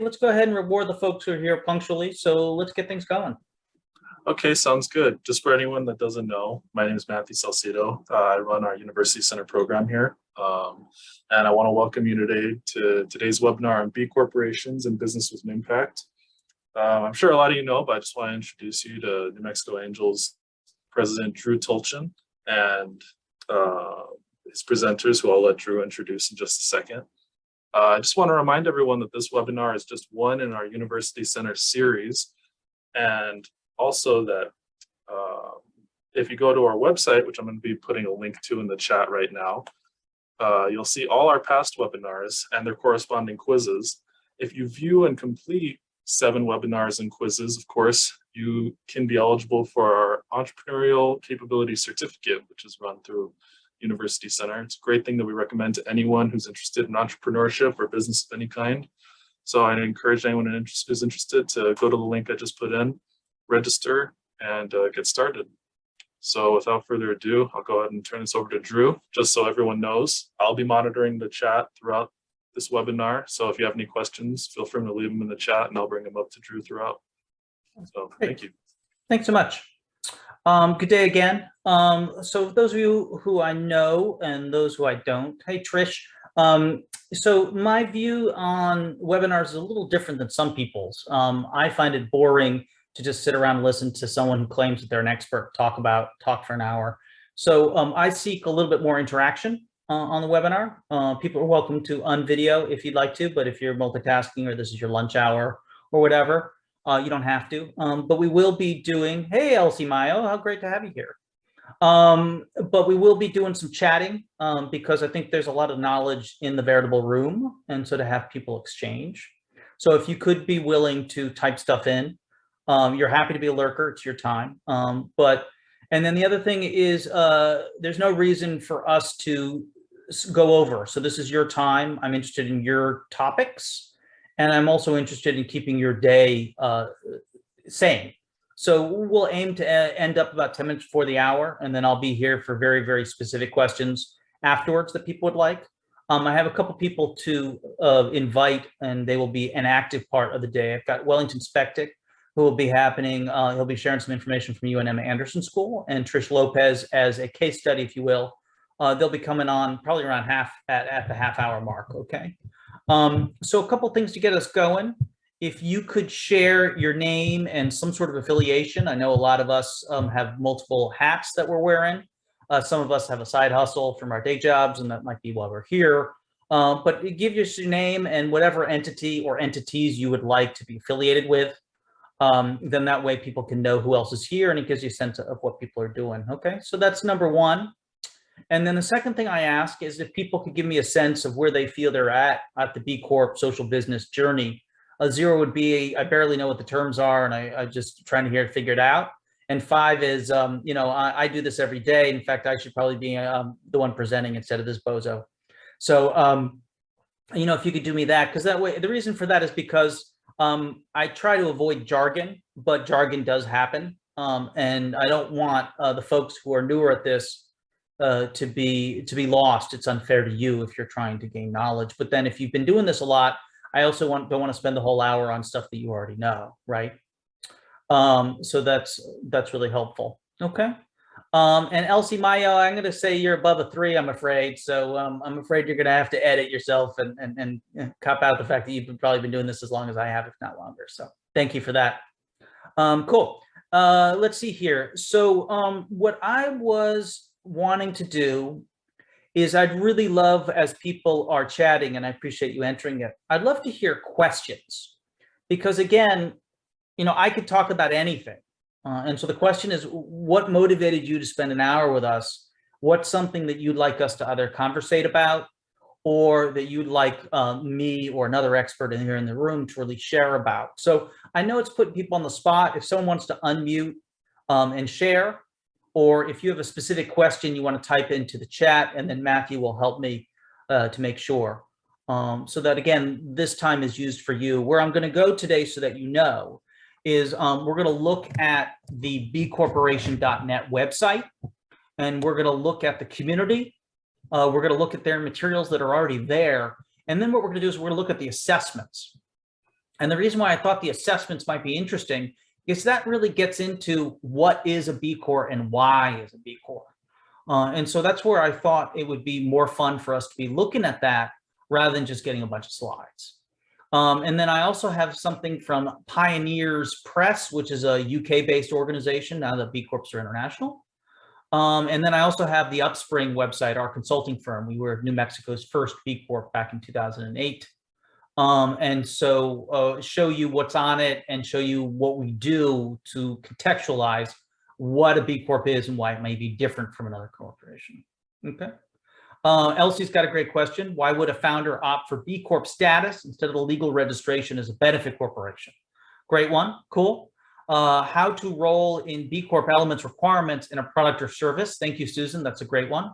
let's go ahead and reward the folks who are here punctually. So let's get things going. Okay, sounds good. Just for anyone that doesn't know, my name is Matthew Salcido. I run our University Center program here. And I want to welcome you today to today's webinar on B Corporations and Business with an Impact. I'm sure a lot of you know, but I just want to introduce you to New Mexico Angels President Drew Tulchin and his presenters, who I'll let Drew introduce in just a second. I just want to remind everyone that this webinar is just one in our University Center series. And also that if you go to our website, which I'm going to be putting a link to in the chat right now, you'll see all our past webinars and their corresponding quizzes. If you view and complete 7 webinars and quizzes, of course, you can be eligible for our Entrepreneurial Capability Certificate, which is run through University Center. It's a great thing that we recommend to anyone who's interested in entrepreneurship or business of any kind. So I'd encourage anyone who's interested to go to the link I just put in, register, and get started. So without further ado, I'll go ahead and turn this over to Drew. Just so everyone knows, I'll be monitoring the chat throughout this webinar. So if you have any questions, feel free to leave them in the chat and I'll bring them up to Drew throughout. So thank you. Thanks so much. Good day again. So those of you who I know and those who I don't, hey Trish. So my view on webinars is a little different than some people's. I find it boring to just sit around and listen to someone who claims that they're an expert talk for an hour. So I seek a little bit more interaction on the webinar. People are welcome to unvideo if you'd like to, but if you're multitasking or this is your lunch hour or whatever, you don't have to. But we will be doing, hey Elsie Mayo, how great to have you here. But we will be doing some chatting because I think there's a lot of knowledge in the veritable room, and so to have people exchange. So if you could be willing to type stuff in, you're happy to be a lurker, it's your time. And then the other thing is there's no reason for us to go over. So this is your time. I'm interested in your topics, and I'm also interested in keeping your day sane. So we'll aim to end up about 10 minutes before the hour, and then I'll be here for very, very specific questions afterwards that people would like. I have a couple people to invite, and they will be an active part of the day. I've got Wellington Spektic, who will be happening. He'll be sharing some information from UNM Anderson School, and Trish Lopez as a case study, if you will. They'll be coming on probably around at the half-hour mark, okay? So a couple things to get us going. If you could share your name and some sort of affiliation. I know a lot of us have multiple hats that we're wearing. Some of us have a side hustle from our day jobs, and that might be why we're here. But give us your name and whatever entity or entities you would like to be affiliated with. Then that way people can know who else is here, and it gives you a sense of what people are doing. Okay, so that's number one. And then the second thing I ask is if people could give me a sense of where they feel they're at the B Corp social business journey. 0 would be, I barely know what the terms are, and I just trying to figure it out. And 5 is, you know, I do this every day. In fact, I should probably be the one presenting instead of this bozo. So, you know, if you could do me that, because that way, the reason for that is because I try to avoid jargon, but jargon does happen. And I don't want the folks who are newer at this to be lost. It's unfair to you if you're trying to gain knowledge. But then if you've been doing this a lot, I also don't want to spend the whole hour on stuff that you already know, right? So that's really helpful. Okay. And Elsie Mayo, I'm going to say you're above a 3, I'm afraid. So I'm afraid you're going to have to edit yourself and cop out the fact that you've probably been doing this as long as I have, if not longer. So thank you for that. Cool. Let's see here. So what I was wanting to do is I'd really love, as people are chatting, and I appreciate you entering it, I'd love to hear questions. Because again, you know, I could talk about anything. And so the question is, what motivated you to spend an hour with us? What's something that you'd like us to either conversate about, or that you'd like me or another expert in here in the room to really share about? So I know it's putting people on the spot. If someone wants to unmute and share, or if you have a specific question you want to type into the chat, and then Matthew will help me to make sure. So that, again, this time is used for you. Where I'm going to go today, so that you know, is we're going to look at the bcorporation.net website, and we're going to look at the community. We're going to look at their materials that are already there. And then what we're going to do is we're going to look at the assessments. And the reason why I thought the assessments might be interesting is that really gets into what is a B Corp and why is a B Corp. And so that's where I thought it would be more fun for us to be looking at that rather than just getting a bunch of slides. And then I also have something from Pioneers Press, which is a UK-based organization, now that B Corps are international. And then I also have the Upspring website, our consulting firm. We were New Mexico's first B Corp back in 2008. And so show you what's on it and show you what we do to contextualize what a B Corp is and why it may be different from another corporation. Okay. Elsie's got a great question. Why would a founder opt for B Corp status instead of the legal registration as a benefit corporation? Great one. Cool. How to roll in B Corp elements requirements in a product or service. Thank you, Susan. That's a great one.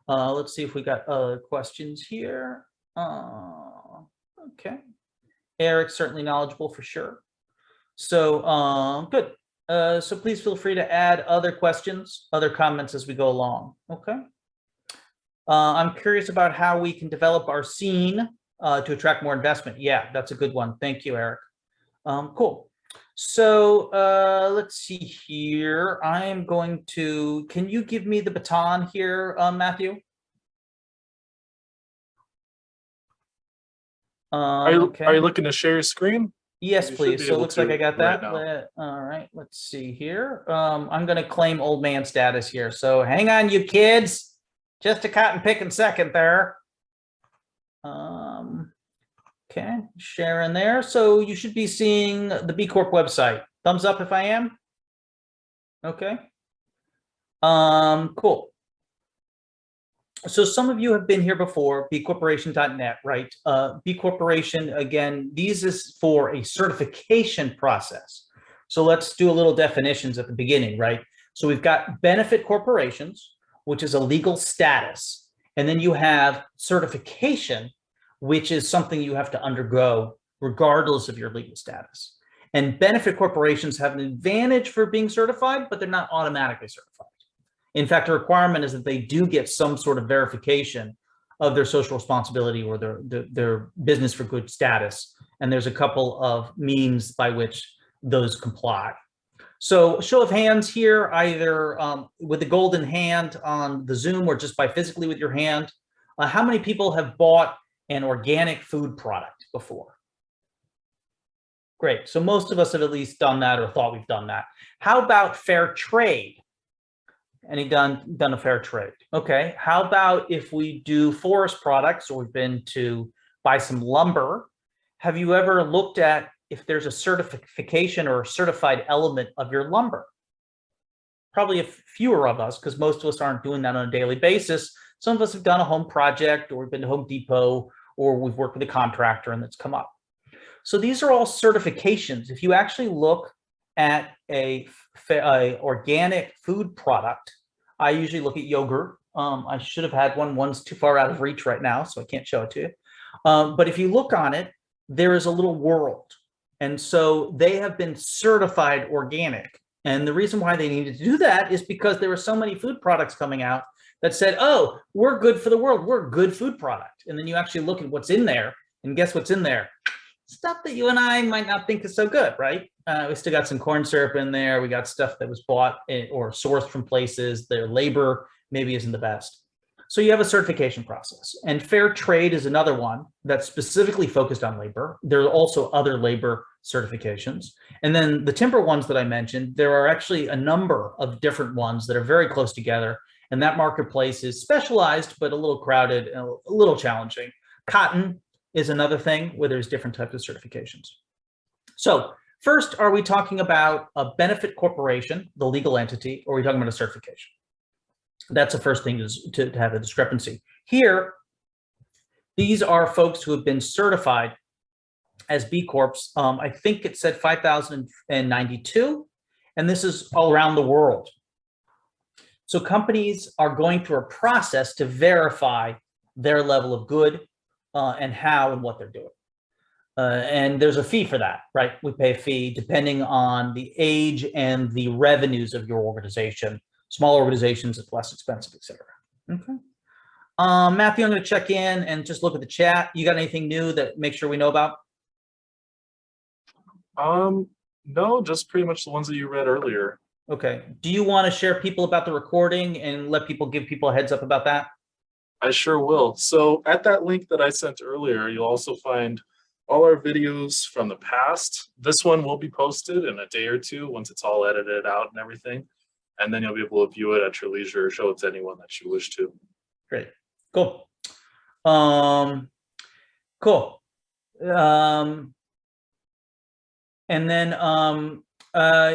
Let's see if we got other questions here. Okay. Eric's certainly knowledgeable for sure. So good. So please feel free to add other questions, other comments as we go along. Okay. I'm curious about how we can develop our scene to attract more investment. Yeah, that's a good one. Thank you, Eric. Cool. So let's see here. I am going to, can you give me the baton here, Matthew? Are you looking to share your screen? Yes, please. So it looks like I got that. Right, all right, let's see here. I'm going to claim old man status here. So hang on, you kids. Just a cotton picking second there. Okay, sharing there. So you should be seeing the B Corp website. Thumbs up if I am. Okay. Cool. So some of you have been here before, bcorporation.net, right? B Corporation, again, these is for a certification process. So let's do a little definitions at the beginning, right? So we've got benefit corporations, which is a legal status. And then you have certification, which is something you have to undergo regardless of your legal status. And benefit corporations have an advantage for being certified, but they're not automatically certified. In fact, a requirement is that they do get some sort of verification of their social responsibility or their business for good status. And there's a couple of means by which those comply. So show of hands here, either with the golden hand on the Zoom or just by physically with your hand. How many people have bought an organic food product before? Great. So most of us have at least done that or thought we've done that. How about fair trade? Any done a fair trade? Okay. How about if we do forest products, or we've been to buy some lumber? Have you ever looked at if there's a certification or a certified element of your lumber? Probably a fewer of us, because most of us aren't doing that on a daily basis. Some of us have done a home project, or we've been to Home Depot, or we've worked with a contractor and that's come up. So these are all certifications. If you actually look at a organic food product, I usually look at yogurt. I should have had one. One's too far out of reach right now, so I can't show it to you. But if you look on it, there is a little world. And so they have been certified organic. And the reason why they needed to do that is because there were so many food products coming out that said, oh, we're good for the world. We're a good food product. And then you actually look at what's in there, and guess what's in there? Stuff that you and I might not think is so good, right? We still got some corn syrup in there. We got stuff that was bought or sourced from places. Their labor maybe isn't the best. So you have a certification process. And fair trade is another one that's specifically focused on labor. There are also other labor certifications. And then the timber ones that I mentioned, there are actually a number of different ones that are very close together. And that marketplace is specialized, but a little crowded and a little challenging. Cotton is another thing where there's different types of certifications. So first, are we talking about a benefit corporation, the legal entity, or are we talking about a certification? That's the first thing to have a discrepancy. Here, these are folks who have been certified as B Corps. I think it said 5,092, and this is all around the world. So companies are going through a process to verify their level of good and how and what they're doing. And there's a fee for that, right? We pay a fee depending on the age and the revenues of your organization. Small organizations, it's less expensive, et cetera. Okay. Matthew, I'm going to check in and just look at the chat. You got anything new that make sure we know about? No, just pretty much the ones that you read earlier. Okay. Do you want to share people about the recording and give people a heads up about that? I sure will. So at that link that I sent earlier, you'll also find all our videos from the past. This one will be posted in a day or two once it's all edited out and everything. And then you'll be able to view it at your leisure, show it to anyone that you wish to. Great. Cool. Cool. And then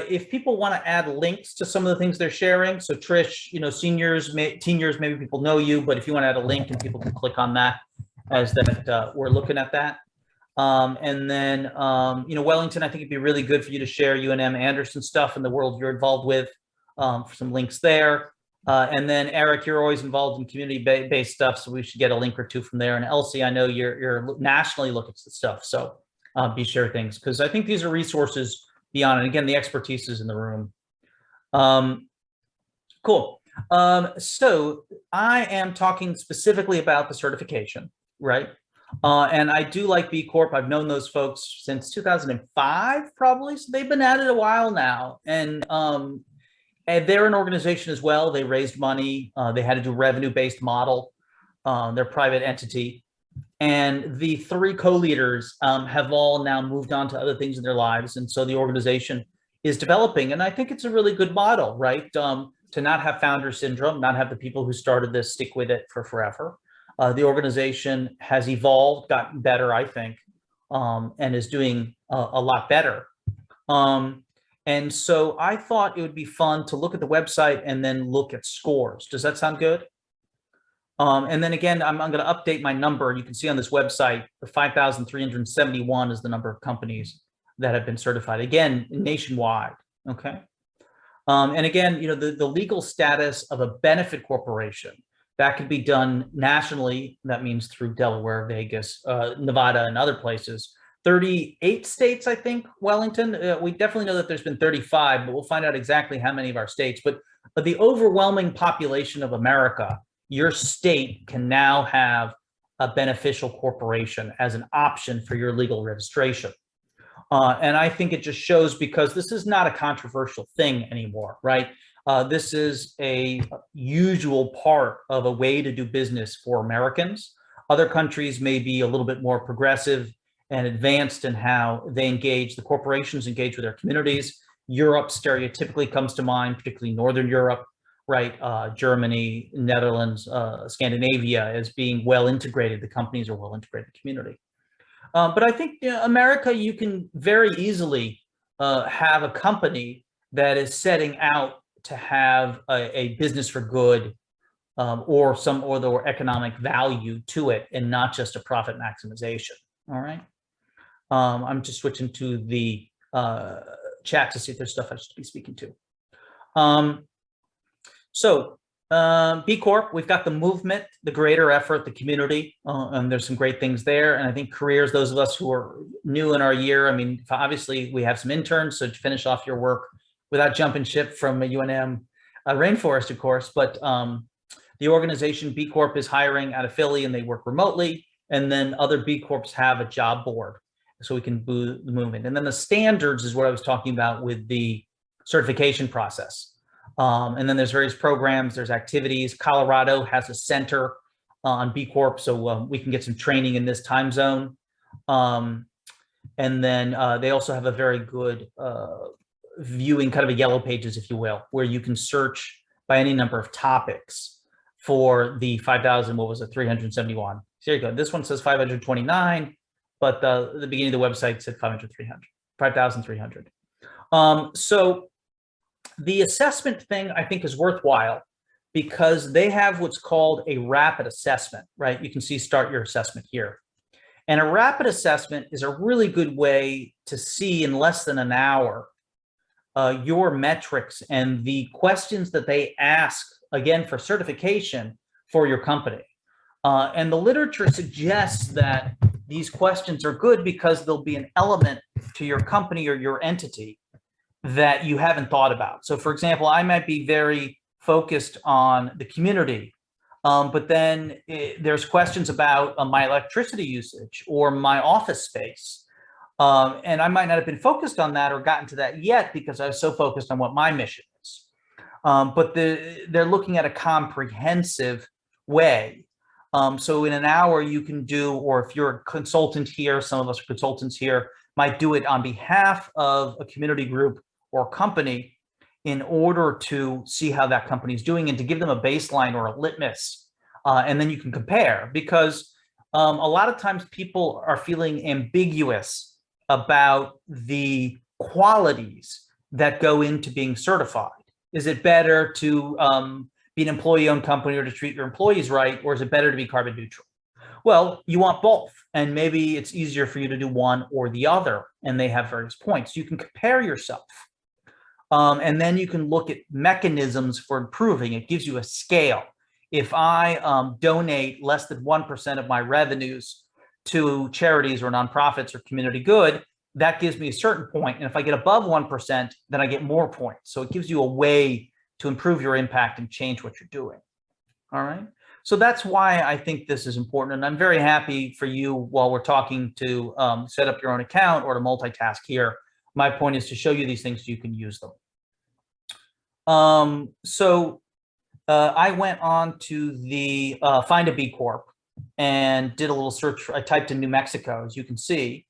if people want to add links to some of the things they're sharing, so Trish, seniors, maybe people know you, but if you want to add a link and people can click on that as that we're looking at that. And then, Wellington, I think it'd be really good for you to share UNM Anderson stuff in the world you're involved with, for some links there. And then Eric, you're always involved in community-based stuff, so we should get a link or two from there. And Elsie, I know you're nationally looking at stuff, so be sure things, because I think these are resources beyond, and again, the expertise is in the room. Cool. So I am talking specifically about the certification, right? And I do like B Corp. I've known those folks since 2005, probably. So they've been at it a while now. And they're an organization as well. They raised money. They had to do a revenue-based model. They're a private entity. And the three co-leaders have all now moved on to other things in their lives. And so the organization is developing. And I think it's a really good model, right? To not have founder syndrome, not have the people who started this stick with it for forever. The organization has evolved, gotten better, I think, and is doing a lot better. And so I thought it would be fun to look at the website and then look at scores. Does that sound good? And then again, I'm going to update my number. You can see on this website, the 5,371 is the number of companies that have been certified, again, nationwide. Okay. And again, the legal status of a benefit corporation, that could be done nationally. That means through Delaware, Vegas, Nevada, and other places. 38 states, I think, Wellington. We definitely know that there's been 35, but we'll find out exactly how many of our states. But the overwhelming population of America, your state can now have a beneficial corporation as an option for your legal registration. And I think it just shows, because this is not a controversial thing anymore, right? This is a usual part of a way to do business for Americans. Other countries may be a little bit more progressive and advanced in how they engage, the corporations engage with their communities. Europe stereotypically comes to mind, particularly Northern Europe, right? Germany, Netherlands, Scandinavia as being well integrated. The companies are well integrated community. But I think America, you can very easily have a company that is setting out to have a business for good, or some other economic value to it, and not just a profit maximization. All right. I'm just switching to the chat to see if there's stuff I should be speaking to. So B Corp, we've got the movement, the greater effort, the community, and there's some great things there. And I think careers, those of us who are new in our year, I mean, obviously we have some interns, so to finish off your work without jumping ship from UNM Rainforest, of course, but the organization B Corp is hiring out of Philly and they work remotely. And then other B Corps have a job board, so we can boost the movement. And then the standards is what I was talking about with the certification process. And then there's various programs, there's activities. Colorado has a center on B Corp, so we can get some training in this time zone. And then they also have a very good viewing, kind of a yellow pages, if you will, where you can search by any number of topics for the 371. So here you go. This one says 529, but the beginning of the website said 5,300. So the assessment thing, I think, is worthwhile because they have what's called a rapid assessment, right? You can see start your assessment here. And a rapid assessment is a really good way to see in less than an hour your metrics and the questions that they ask, again, for certification for your company. And the literature suggests that these questions are good because there'll be an element to your company or your entity that you haven't thought about. So for example, I might be very focused on the community, but then there's questions about my electricity usage or my office space. And I might not have been focused on that or gotten to that yet because I was so focused on what my mission is. But they're looking at a comprehensive way. So in an hour you can do, or if you're a consultant here, some of us are consultants here, might do it on behalf of a community group or company in order to see how that company is doing and to give them a baseline or a litmus. And then you can compare, because a lot of times people are feeling ambiguous about the qualities that go into being certified. Is it better to be an employee-owned company or to treat your employees right, or is it better to be carbon neutral? Well, you want both, and maybe it's easier for you to do one or the other, and they have various points. You can compare yourself, and then you can look at mechanisms for improving. It gives you a scale. If I donate less than 1% of my revenues to charities or nonprofits or community good, that gives me a certain point. And if I get above 1%, then I get more points. So it gives you a way to improve your impact and change what you're doing. All right. So that's why I think this is important. And I'm very happy for you, while we're talking, to set up your own account or to multitask here. My point is to show you these things so you can use them. I went on to the Find a B Corp and did a little search. I typed in New Mexico, as you can see.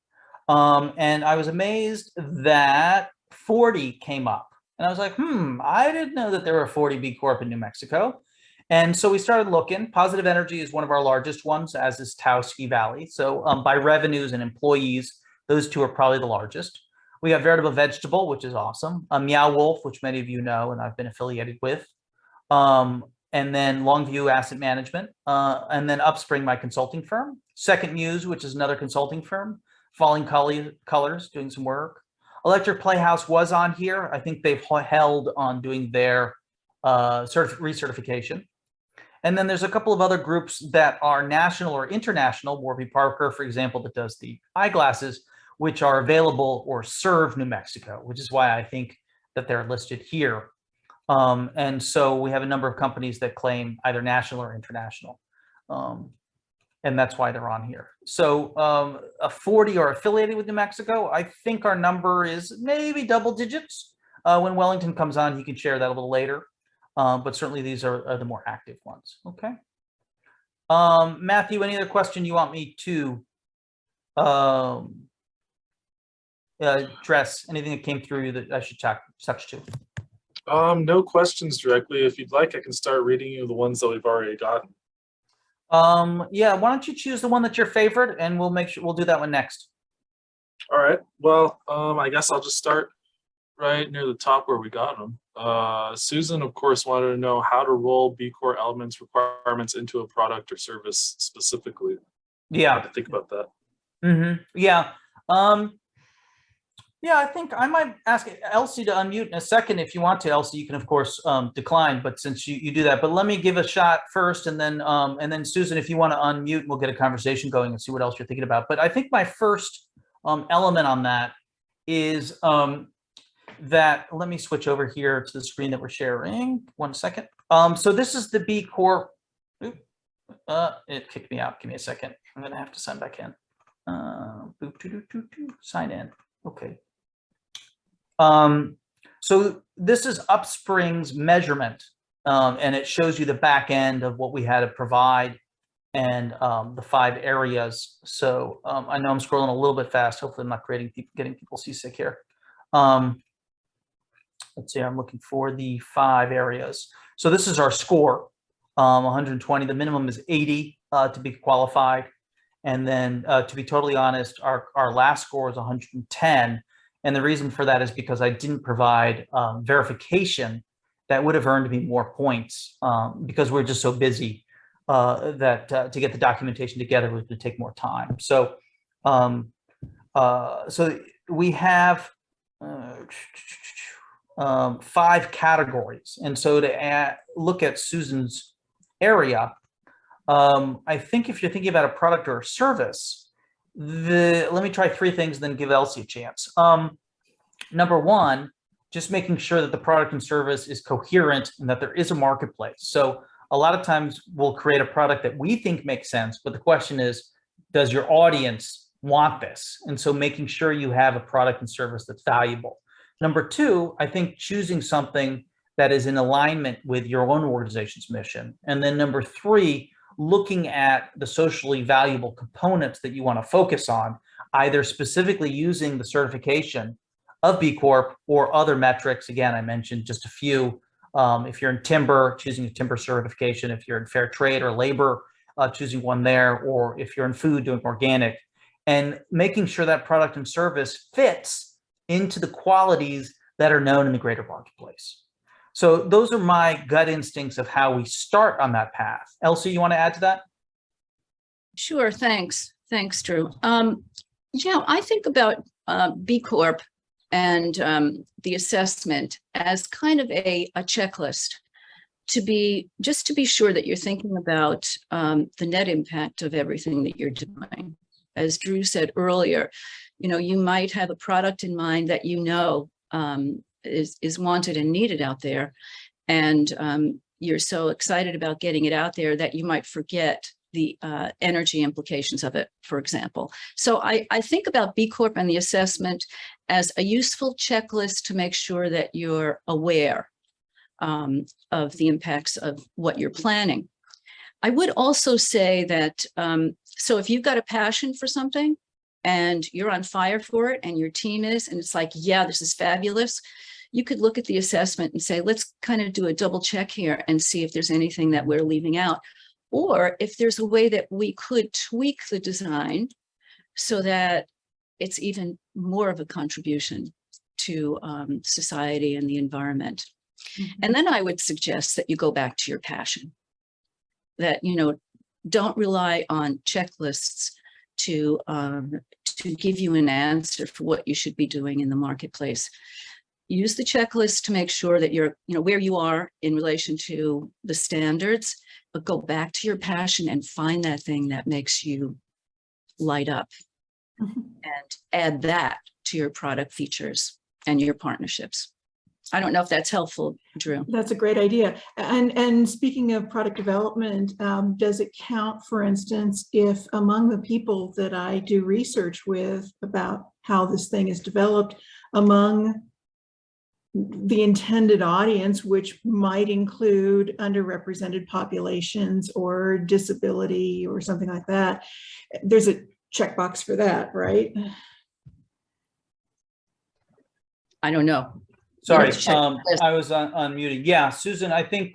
And I was amazed that 40 came up. And I was like, I didn't know that there were 40 B Corp in New Mexico. And so we started looking. Positive Energy is one of our largest ones, as is Taos Ski Valley. So by revenues and employees, those two are probably the largest. We have Veritable Vegetable, which is awesome. Meow Wolf, which many of you know and I've been affiliated with. And then Longview Asset Management. And then Upspring, my consulting firm. Second Muse, which is another consulting firm. Falling Colors, doing some work. Electric Playhouse was on here. I think they've held on doing their recertification. And then there's a couple of other groups that are national or international. Warby Parker, for example, that does the eyeglasses, which are available or serve New Mexico, which is why I think that they're listed here. And so we have a number of companies that claim either national or international. And that's why they're on here. So a 40 are affiliated with New Mexico. I think our number is maybe double digits. When Wellington comes on, he can share that a little later. But certainly these are the more active ones. Okay. Matthew, any other question you want me to address? Anything that came through that I should touch to? No questions directly. If you'd like, I can start reading you the ones that we've already gotten. Yeah, why don't you choose the one that's your favorite, and we'll make sure we'll do that one next. All right. Well, I guess I'll just start right near the top where we got them. Susan, of course, wanted to know how to roll B Corp elements requirements into a product or service specifically. Yeah. I had to think about that. Yeah. Yeah, I think I might ask Elsie to unmute in a second. If you want to, Elsie, you can, of course, decline, but since you do that, but let me give a shot first, and then Susan, if you want to unmute, we'll get a conversation going and see what else you're thinking about. But I think my first element on that is that, let me switch over here to the screen that we're sharing. 1 second. So this is the B Corp. It kicked me out. Give me a second. I'm going to have to sign back in. Sign in. Okay. So this is Upspring's measurement, and it shows you the back end of what we had to provide and the 5 areas. So I know I'm scrolling a little bit fast. Hopefully I'm not getting people seasick here. Let's see, I'm looking for the 5 areas. So this is our score, 120. The minimum is 80 to be qualified. And then to be totally honest, our last score is 110. And the reason for that is because I didn't provide verification that would have earned me more points because we're just so busy that to get the documentation together was going to take more time. So, so we have 5 categories. And so to look at Susan's area, I think if you're thinking about a product or a service, let me try 3 things, then give Elsie a chance. Number 1, just making sure that the product and service is coherent and that there is a marketplace. So a lot of times we'll create a product that we think makes sense, but the question is, does your audience want this. And so making sure you have a product and service that's valuable. Number two, I think choosing something that is in alignment with your own organization's mission. And then number three, looking at the socially valuable components that you want to focus on, either specifically using the certification of B Corp or other metrics. Again, I mentioned just a few. If you're in timber, choosing a timber certification. If you're in fair trade or labor, choosing one there. Or if you're in food, doing organic. And making sure that product and service fits into the qualities that are known in the greater marketplace. So those are my gut instincts of how we start on that path. Elsie, you want to add to that? Sure, thanks. Thanks, Drew. Yeah, I think about B Corp and the assessment as kind of a checklist to be sure that you're thinking about the net impact of everything that you're doing. As Drew said earlier, you might have a product in mind that is wanted and needed out there, and you're so excited about getting it out there that you might forget the energy implications of it, for example. So I think about B Corp and the assessment as a useful checklist to make sure that you're aware of the impacts of what you're planning. I would also say that, so if you've got a passion for something and you're on fire for it and your team is, and it's like, yeah, this is fabulous, you could look at the assessment and say, let's kind of do a double check here and see if there's anything that we're leaving out. Or if there's a way that we could tweak the design so that it's even more of a contribution to society and the environment. Mm-hmm. And then I would suggest that you go back to your passion, that, don't rely on checklists to give you an answer for what you should be doing in the marketplace. Use the checklist to make sure that you're, where you are in relation to the standards, but go back to your passion and find that thing that makes you light up. Mm-hmm. And add that to your product features and your partnerships. I don't know if that's helpful, Drew. That's a great idea. And speaking of product development, does it count, for instance, if among the people that I do research with about how this thing is developed, among the intended audience, which might include underrepresented populations or disability or something like that, there's a checkbox for that, right? I don't know. Sorry, I was unmuted. Yeah, Susan, I think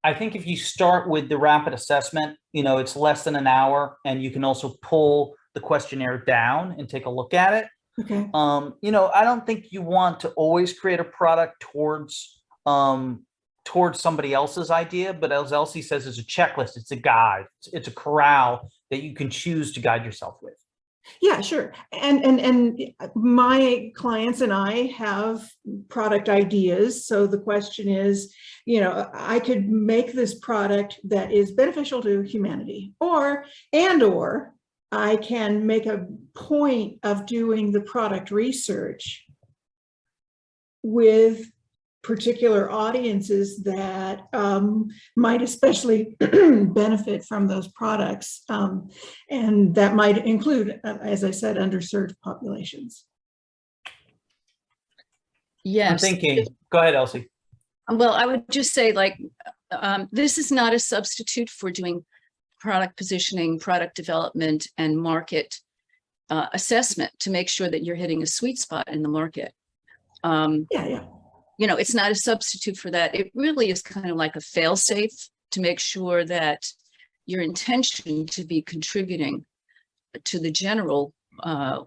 if you start with the rapid assessment, it's less than an hour, and you can also pull the questionnaire down and take a look at it. Okay. I don't think you want to always create a product towards somebody else's idea, but as Elsie says, it's a checklist, it's a guide, it's a corral that you can choose to guide yourself with. Yeah, sure. And my clients and I have product ideas. So the question is, I could make this product that is beneficial to humanity, or I can make a point of doing the product research with particular audiences that might especially benefit from those products. And that might include, as I said, underserved populations. Yes. I'm thinking, go ahead, Elsie. Well, I would just say, this is not a substitute for doing product positioning, product development, and market assessment to make sure that you're hitting a sweet spot in the market. Yeah. It's not a substitute for that. It really is kind of like a fail-safe to make sure that your intention to be contributing to the general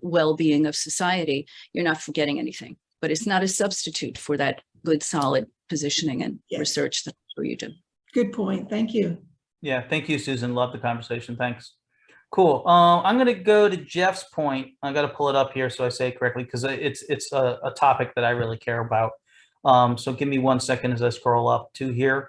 well-being of society, you're not forgetting anything. But it's not a substitute for that good, solid positioning and research that you do. Good point. Thank you. Yeah, thank you, Susan. Love the conversation. Thanks. Cool. I'm going to go to Jeff's point. I got to pull it up here so I say it correctly, because it's a topic that I really care about. So give me 1 second as I scroll up to here.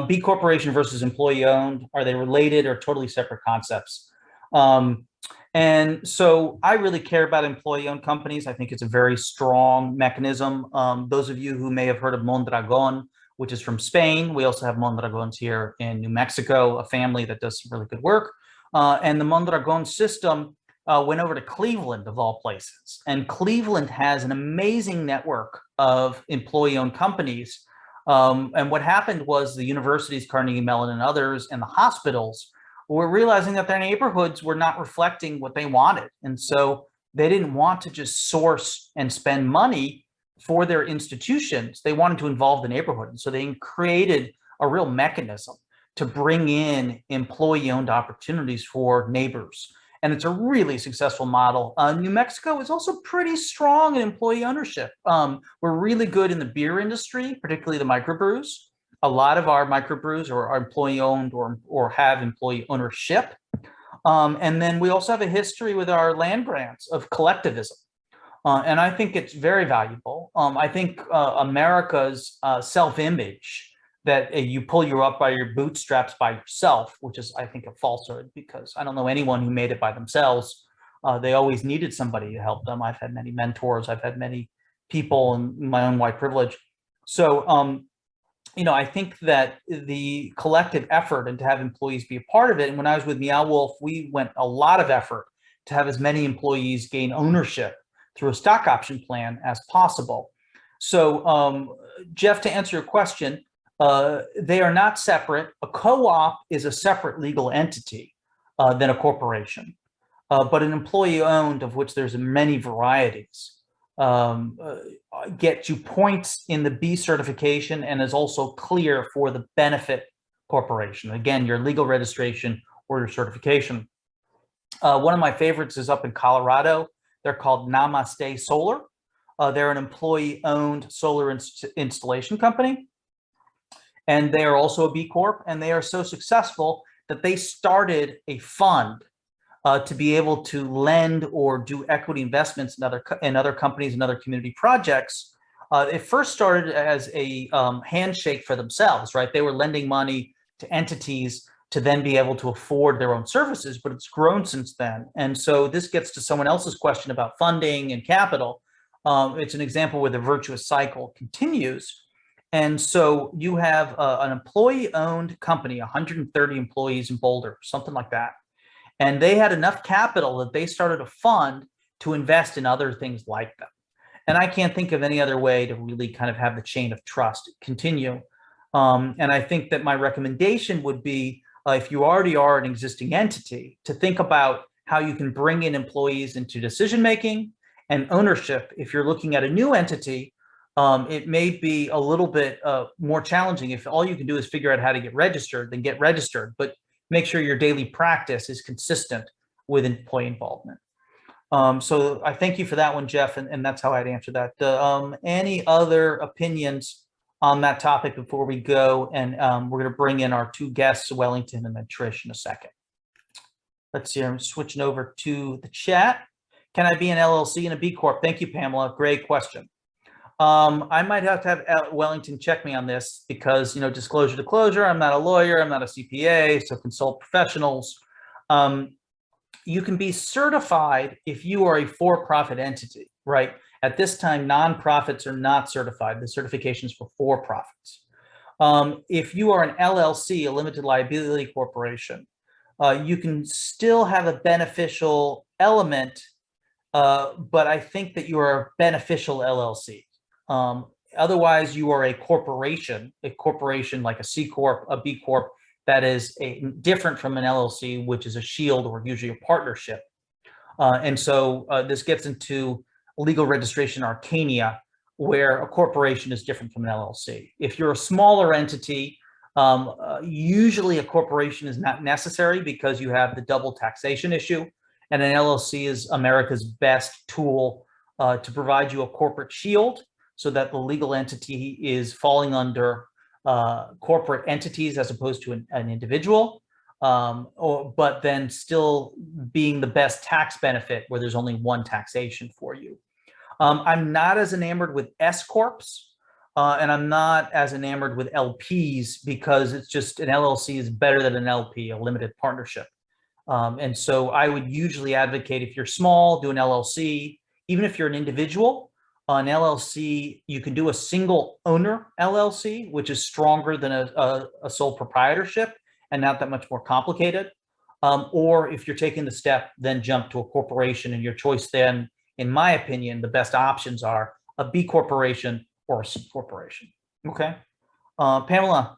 B corporation versus employee owned, are they related or totally separate concepts? And so I really care about employee owned companies. I think it's a very strong mechanism. Those of you who may have heard of Mondragon, which is from Spain. We also have Mondragons here in New Mexico, a family that does some really good work. And the Mondragon system went over to Cleveland, of all places. And Cleveland has an amazing network of employee-owned companies. And what happened was the universities, Carnegie Mellon and others, and the hospitals were realizing that their neighborhoods were not reflecting what they wanted. And so they didn't want to just source and spend money for their institutions. They wanted to involve the neighborhood. And so they created a real mechanism to bring in employee-owned opportunities for neighbors. And it's a really successful model. New Mexico is also pretty strong in employee ownership. We're really good in the beer industry, particularly the microbrews. A lot of our microbrews are employee-owned or have employee ownership. And then we also have a history with our land grants of collectivism. And I think it's very valuable. I think America's self-image, that you pull you up by your bootstraps by yourself, which is, I think, a falsehood, because I don't know anyone who made it by themselves. They always needed somebody to help them. I've had many mentors. I've had many people in my own white privilege. So, you know, I think that the collective effort and to have employees be a part of it. And when I was with Meow Wolf, we went a lot of effort to have as many employees gain ownership through a stock option plan as possible. So, Jeff, to answer your question, they are not separate. A co-op is a separate legal entity than a corporation, but an employee-owned, of which there's many varieties, gets you points in the B certification and is also clear for the benefit corporation. Again, your legal registration or your certification. One of my favorites is up in Colorado. They're called Namaste Solar. They're an employee-owned solar installation company. And they are also a B Corp, and they are so successful that they started a fund to be able to lend or do equity investments in other companies and other community projects. It first started as a handshake for themselves, right? They were lending money to entities to then be able to afford their own services, but it's grown since then. And so this gets to someone else's question about funding and capital. It's an example where the virtuous cycle continues. And so you have an employee-owned company, 130 employees in Boulder, something like that. And they had enough capital that they started a fund to invest in other things like them. And I can't think of any other way to really kind of have the chain of trust continue. And I think that my recommendation would be, if you already are an existing entity, to think about how you can bring in employees into decision-making and ownership. If you're looking at a new entity, it may be a little bit more challenging. If all you can do is figure out how to get registered, then get registered, but make sure your daily practice is consistent with employee involvement. So I thank you for that one, Jeff, and that's how I'd answer that. Any other opinions on that topic before we go? And we're going to bring in our two guests, Wellington and then Trish, in a second. Let's see, I'm switching over to the chat. Can I be an LLC and a B Corp? Thank you, Pamela. Great question. I might have to have Wellington check me on this because, you know, disclosure to closure, I'm not a lawyer, I'm not a CPA, so consult professionals. You can be certified if you are a for-profit entity, right? At this time, nonprofits are not certified. The certification is for for-profits. If you are an LLC, a limited liability corporation, you can still have a beneficial element, but I think that you are a beneficial LLC. Otherwise, you are a corporation like a C Corp, a B Corp, that is different from an LLC, which is a shield or usually a partnership. And so this gets into legal registration arcana, where a corporation is different from an LLC. If you're a smaller entity, usually a corporation is not necessary because you have the double taxation issue, and an LLC is America's best tool to provide you a corporate shield, so that the legal entity is falling under corporate entities as opposed to an individual, but then still being the best tax benefit where there's only one taxation for you. I'm not as enamored with S Corps, and I'm not as enamored with LPs because it's just an LLC is better than an LP, a limited partnership. And so I would usually advocate, if you're small, do an LLC. Even if you're an individual, an LLC, you can do a single owner LLC, which is stronger than a sole proprietorship and not that much more complicated. Or if you're taking the step, then jump to a corporation, and your choice then, in my opinion, the best options are a B corporation or a C corporation. Okay. Pamela,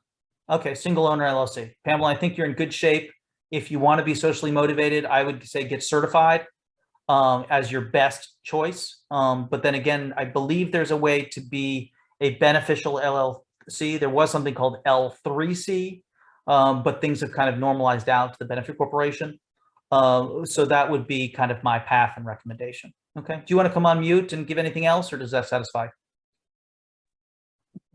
okay, single owner LLC. Pamela, I think you're in good shape. If you want to be socially motivated, I would say get certified as your best choice. But then again, I believe there's a way to be a beneficial LLC. There was something called L3C, but things have kind of normalized out to the benefit corporation. So that would be kind of my path and recommendation. Okay. Do you want to come on mute and give anything else, or does that satisfy?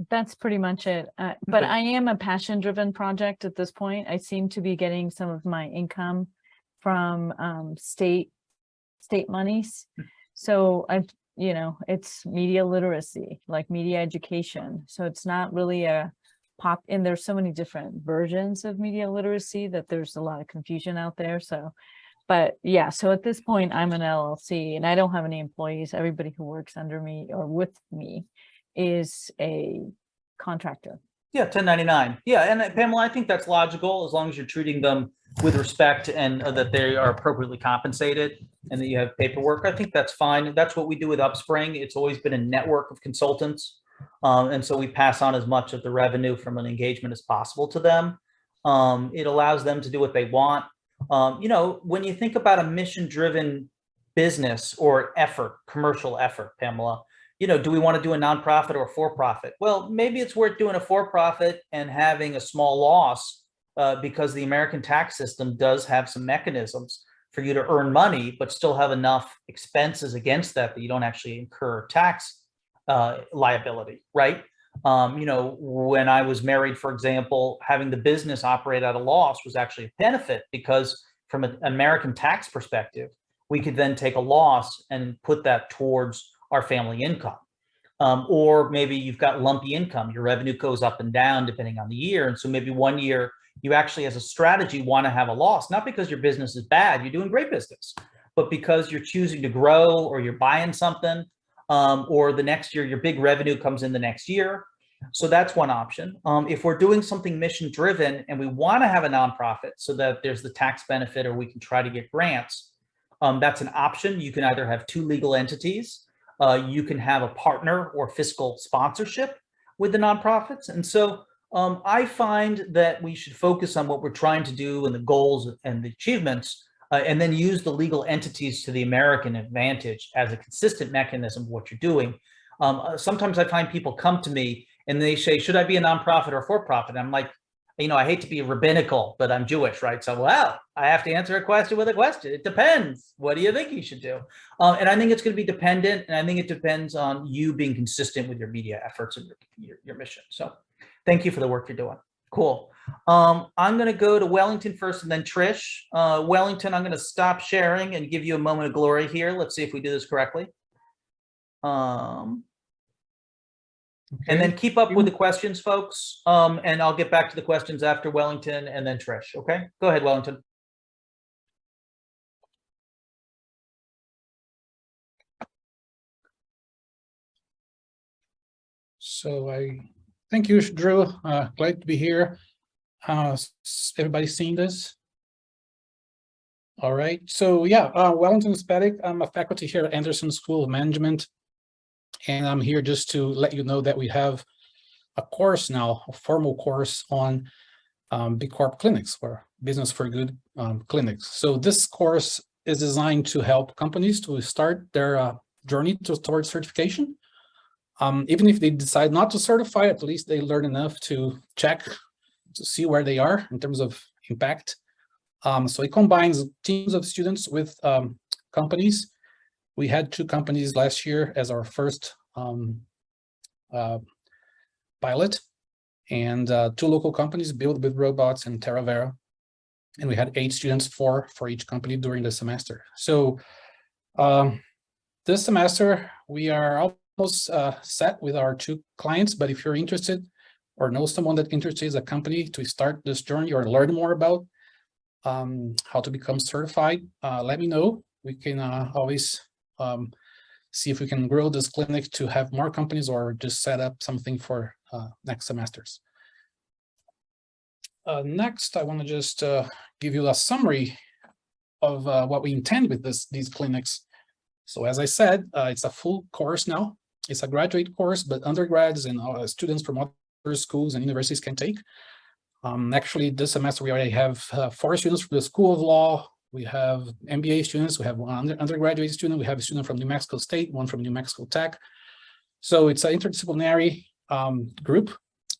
That's pretty much it. But I am a passion-driven project at this point. I seem to be getting some of my income from state monies. So it's media literacy, like media education. So it's not really a pop, and there's so many different versions of media literacy that there's a lot of confusion out there. So, but yeah, so at this point I'm an LLC and I don't have any employees. Everybody who works under me or with me is a contractor. Yeah, 1099. Yeah, and Pamela, I think that's logical as long as you're treating them with respect and that they are appropriately compensated and that you have paperwork. I think that's fine. That's what we do with Upspring. It's always been a network of consultants. And so we pass on as much of the revenue from an engagement as possible to them. It allows them to do what they want. When you think about a mission-driven business or effort, commercial effort, Pamela, do we want to do a nonprofit or a for-profit? Well, maybe it's worth doing a for-profit and having a small loss because the American tax system does have some mechanisms for you to earn money, but still have enough expenses against that you don't actually incur tax liability, right? When I was married, for example, having the business operate at a loss was actually a benefit because from an American tax perspective, we could then take a loss and put that towards our family income. Or maybe you've got lumpy income. Your revenue goes up and down depending on the year. And so maybe one year you actually, as a strategy, want to have a loss, not because your business is bad, you're doing great business, but because you're choosing to grow or you're buying something, or the next year, your big revenue comes in the next year. So that's one option. If we're doing something mission driven and we want to have a nonprofit so that there's the tax benefit or we can try to get grants, that's an option. You can either have two legal entities. You can have a partner or fiscal sponsorship with the nonprofits. And so I find that we should focus on what we're trying to do and the goals and the achievements, and then use the legal entities to the American advantage as a consistent mechanism of what you're doing. Sometimes I find people come to me and they say, should I be a nonprofit or for-profit? I'm like, I hate to be rabbinical, but I'm Jewish, right? So, well, I have to answer a question with a question. It depends. What do you think you should do? And I think it's going to be dependent. And I think it depends on you being consistent with your media efforts and your mission. So thank you for the work you're doing. Cool. I'm going to go to Wellington first and then Trish. Wellington, I'm going to stop sharing and give you a moment of glory here. Let's see if we do this correctly. Okay. And then keep up with the questions, folks. And I'll get back to the questions after Wellington and then Trish. Okay, go ahead, Wellington. So thank you, Drew. Glad to be here. Everybody seen this? All right. So yeah, Wellington Spetic. I'm a faculty here at Anderson School of Management. And I'm here just to let you know that we have a course now, a formal course on B Corp clinics or business for good clinics. So this course is designed to help companies to start their journey towards certification. Even if they decide not to certify, at least they learn enough to check to see where they are in terms of impact. So it combines teams of students with companies. We had 2 companies last year as our first pilot, and 2 local companies built with robots and Terravera. And we had 8 students, 4 for each company during the semester. So this semester, we are almost set with our 2 clients, but if you're interested or know someone that interested a company to start this journey or learn more about how to become certified, let me know. We can always see if we can grow this clinic to have more companies or just set up something for next semesters. next, I want to just give you a summary of what we intend with these clinics. So as I said, it's a full course now. It's a graduate course, but undergrads and students from other schools and universities can take. Actually, this semester we already have 4 students from the School of Law. We have MBA students. We have 1 undergraduate student. We have a student from New Mexico State, 1 from New Mexico Tech. So it's an interdisciplinary group,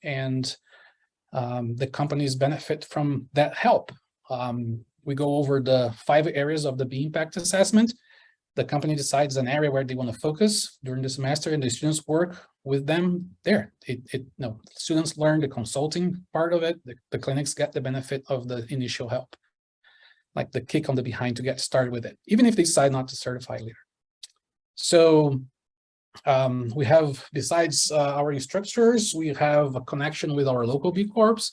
and the companies benefit from that help. We go over the 5 areas of the B impact assessment. The company decides an area where they want to focus during the semester, and the students work with them there. Students learn the consulting part of it. The clinics get the benefit of the initial help, like the kick on the behind to get started with it, even if they decide not to certify later. So we have, besides our instructors, we have a connection with our local B Corps,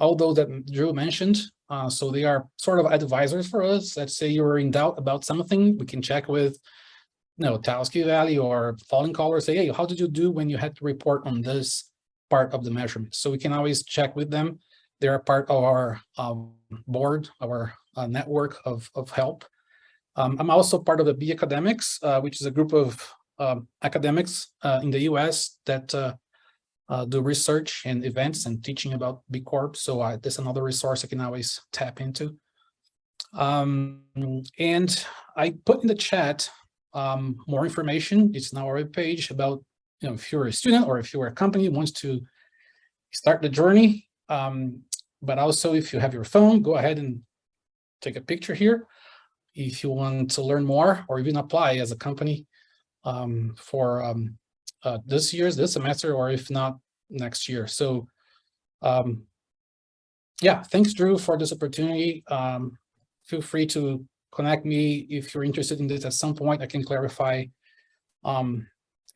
all those that Drew mentioned. So they are sort of advisors for us. Let's say you're in doubt about something, we can check with Tallahassee Valley or Falling Color, say, hey, how did you do when you had to report on this part of the measurement? So we can always check with them. They're a part of our board, our network of help. I'm also part of the B Academics, which is a group of academics in the US that do research and events and teaching about B Corp. So that's another resource I can always tap into. And I put in the chat more information. It's now our webpage about, if you're a student or if you're a company who wants to start the journey. But also, if you have your phone, go ahead and take a picture here. If you want to learn more or even apply as a company for this semester, or if not, next year. So yeah, thanks, Drew, for this opportunity. Feel free to connect me if you're interested in this at some point. I can clarify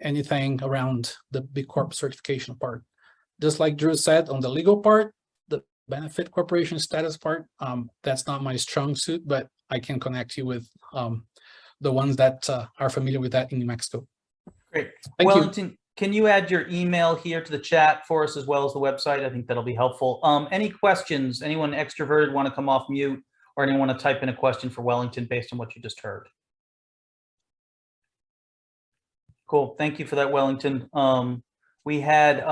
anything around the B Corp certification part. Just like Drew said, on the legal part, the benefit corporation status part, that's not my strong suit, but I can connect you with the ones that are familiar with that in New Mexico. Great. Thank Wellington, you. Can you add your email here to the chat for us as well as the website? I think that'll be helpful. Any questions? Anyone extroverted want to come off mute, or anyone want to type in a question for Wellington based on what you just heard? Cool. Thank you for that, Wellington. We had